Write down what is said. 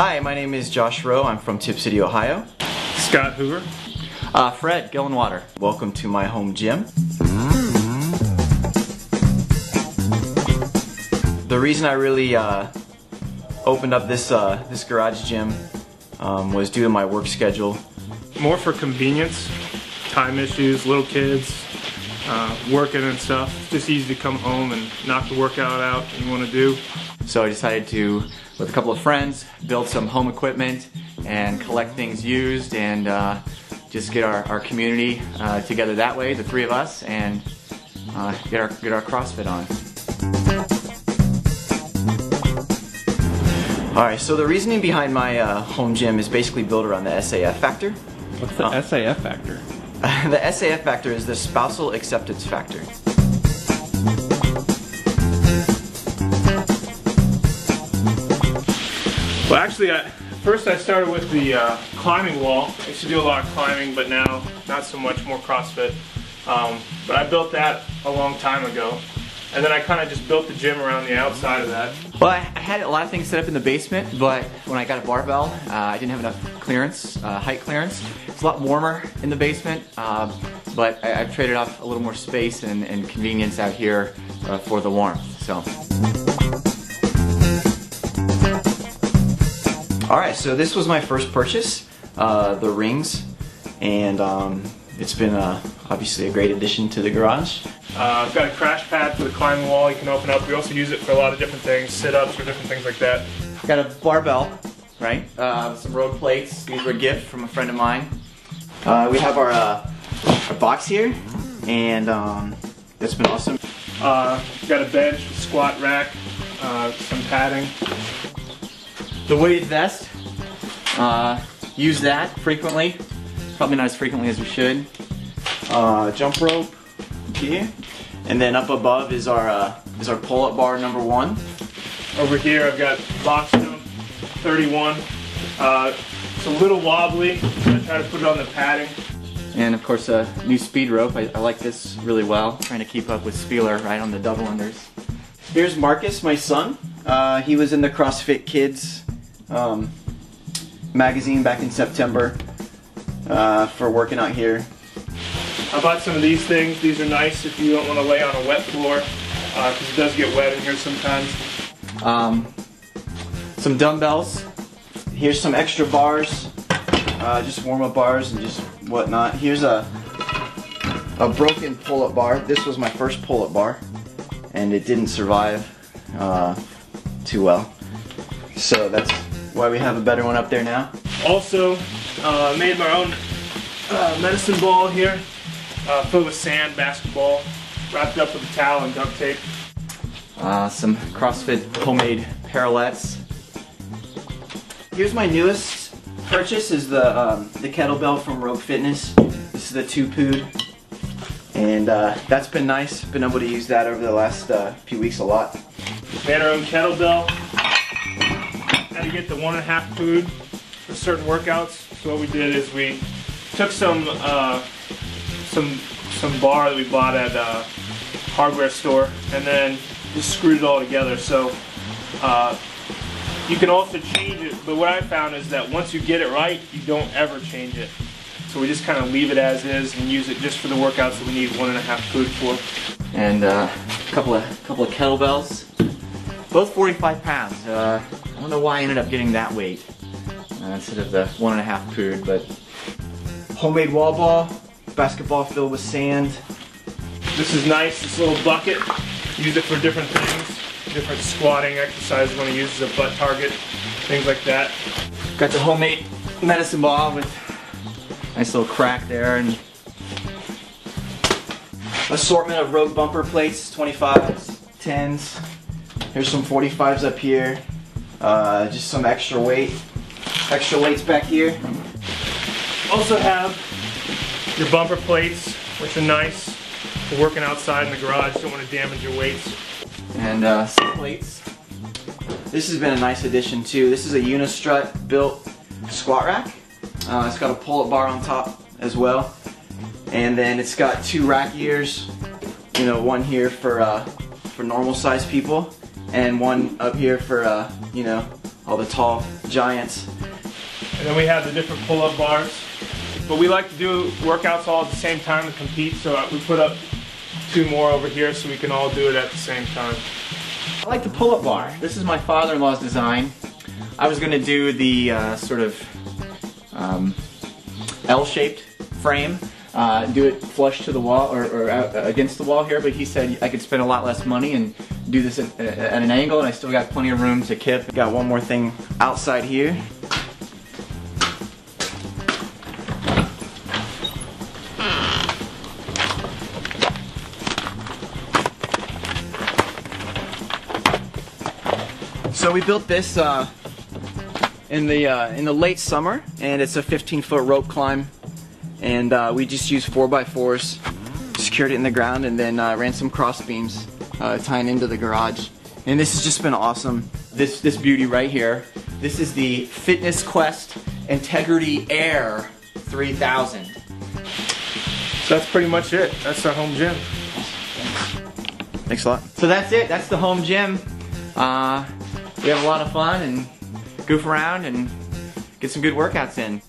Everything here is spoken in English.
Hi, my name is Josh Rowe. I'm from Tip City, Ohio. Scott Hoover. Fred Gillenwater. Welcome to my home gym. The reason I really opened up this garage gym was due to my work schedule. More for convenience, time issues, little kids, working and stuff. It's just easy to come home and knock the workout out you want to do. So I decided to, with a couple of friends, build some home equipment and collect things used and just get our community together that way, the three of us, and get our CrossFit on. Alright, so the reasoning behind my home gym is basically built around the SAF factor. What's the SAF factor? The SAF factor is the spousal acceptance factor. Well, actually, first I started with the climbing wall. I used to do a lot of climbing, but now not so much, more CrossFit. But I built that a long time ago. And then I kind of just built the gym around the outside of that. Well, I had a lot of things set up in the basement, but when I got a barbell, I didn't have enough clearance, height clearance. It's a lot warmer in the basement, but I've traded off a little more space and convenience out here for the warmth. So. Alright, so this was my first purchase, the rings, and it's been obviously a great addition to the garage. I've got a crash pad for the climbing wall you can open up. We also use it for a lot of different things, sit-ups or different things like that. Got a barbell, right? Some road plates. These were a gift from a friend of mine. We have our box here, and that's been awesome. Got a bench, squat rack, some padding. The weighted vest. Use that frequently. Probably not as frequently as we should. Jump rope here, and then up above is our pull-up bar number 1. Over here I've got box jump 31. It's a little wobbly. I'm gonna try to put it on the padding. And of course a new speed rope. I like this really well. Trying to keep up with Spieler right on the double unders. Here's Marcus, my son. He was in the CrossFit Kids magazine back in September for working out here. I bought some of these things. These are nice if you don't want to lay on a wet floor, because it does get wet in here sometimes. Some dumbbells. Here's some extra bars, just warm-up bars and just whatnot. Here's a broken pull-up bar. This was my first pull-up bar, and it didn't survive too well. So that's why we have a better one up there now. Also, made my own medicine ball here. Filled with sand, basketball, wrapped up with a towel and duct tape. Some CrossFit homemade parallettes. Here's my newest purchase, is the kettlebell from Rogue Fitness. This is the 2-pood, and that's been nice. Been able to use that over the last few weeks a lot. Made our own kettlebell. Had to get the 1.5 pood for certain workouts. So what we did is we took some bar that we bought at a hardware store and then just screwed it all together. So you can also change it, but what I found is that once you get it right, you don't ever change it. So we just kind of leave it as is and use it just for the workouts that we need 1.5 pood for. And a couple of kettlebells, both 45 pounds. I don't know why I ended up getting that weight instead of the 1.5 pood, but homemade wall ball. Basketball filled with sand. This is nice, this little bucket. Use it for different things, different squatting exercises when I use as a butt target, things like that. Got the homemade medicine ball with a nice little crack there, and assortment of Rogue bumper plates, 25s, 10s. Here's some 45s up here. Just some extra weights back here. Also have your bumper plates, which are nice for working outside in the garage. Don't want to damage your weights. And some plates. This has been a nice addition too. This is a Unistrut built squat rack. It's got a pull-up bar on top as well, and then it's got 2 rack ears. You know, one here for normal size people, and one up here for you know, all the tall giants. And then we have the different pull-up bars. But we like to do workouts all at the same time to compete, so we put up 2 more over here so we can all do it at the same time. I like the pull-up bar. This is my father-in-law's design. I was going to do the sort of L-shaped frame, do it flush to the wall or against the wall here, but he said I could spend a lot less money and do this at an angle, and I still got plenty of room to kip. Got one more thing outside here. So we built this in the late summer, and it's a 15-foot rope climb, and we just used 4x4s, secured it in the ground, and then ran some cross beams tying into the garage. And this has just been awesome. This beauty right here. This is the Fitness Quest Integrity Air 3000. So that's pretty much it. That's our home gym. Thanks a lot. So that's it. That's the home gym. We have a lot of fun and goof around and get some good workouts in.